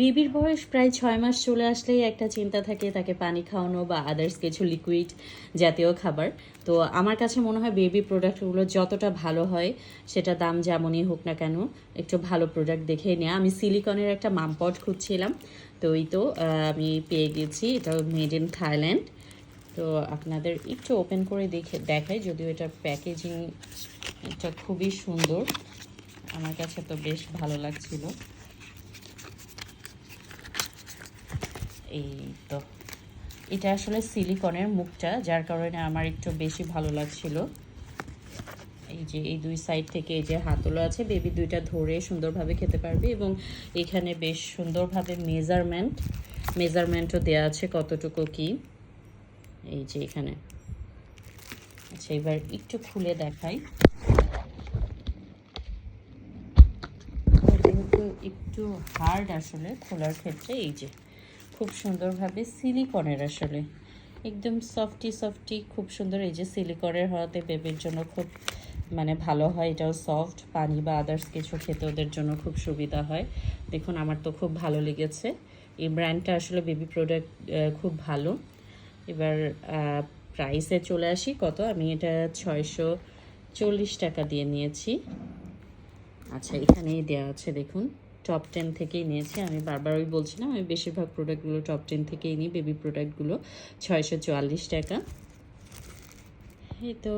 বেবির বয়স প্রায় 6 মাস চলে আসলেই একটা চিন্তা থাকে তাকে পানি খাওয়ানো বা আদার্স কিছু লিকুইড জাতীয় খাবার। তো আমার কাছে মনে হয় বেবি প্রোডাক্টগুলো যতটা ভালো হয়, সেটা দাম যেমনই হোক না কেন, একটু ভালো প্রোডাক্ট দেখেই নেওয়া। আমি সিলিকনের একটা মামপট খুঁজছিলাম, তো এই তো আমি পেয়ে গেছি। এটা মেড ইন থাইল্যান্ড। তো আপনাদের একটু ওপেন করে দেখাই, যদিও এটার প্যাকেজিং এটা খুবই সুন্দর, আমার কাছে তো বেশ ভালো লাগছিল। এই তো এটা আসলে সিলিকনের মুখটা, যার কারণে আমার একটু বেশি ভালো লাগছিল। এই যে এই দুই সাইড থেকে এই যে হাতলও আছে, বেবি দুইটা ধরে সুন্দরভাবে খেতে পারবে। এবং এখানে বেশ সুন্দরভাবে মেজারমেন্টও দেওয়া আছে কতটুকু কি, এই যে এখানে। আচ্ছা, এবার একটু খুলে দেখাই। যেহেতু একটু হার্ড আসলে খোলার ক্ষেত্রে, এই যে খুব সুন্দরভাবে সিলিকনের, আসলে একদম সফটি খুব সুন্দর। এই যে সিলিকনের হওয়াতে বেবির জন্য খুব ভালো হয়। এটাও সফট, পানি বা আদার্স কিছু খেতে ওদের জন্য খুব সুবিধা হয়। দেখুন, আমার তো খুব ভালো লেগেছে এই ব্র্যান্ডটা, আসলে বেবি প্রোডাক্ট খুব ভালো। এবার প্রাইসে চলে আসি কত, আমি এটা 640 টাকা দিয়ে নিয়েছি। আচ্ছা, এখানেই দেওয়া আছে দেখুন, টপ 10 থেকেই নিয়েছি। আমি বারবার ওই বলছিলাম, আমি বেশিরভাগ প্রোডাক্টগুলো টপ 10 থেকেই নিই। বেবি প্রোডাক্টগুলো 644 টাকা। এই তো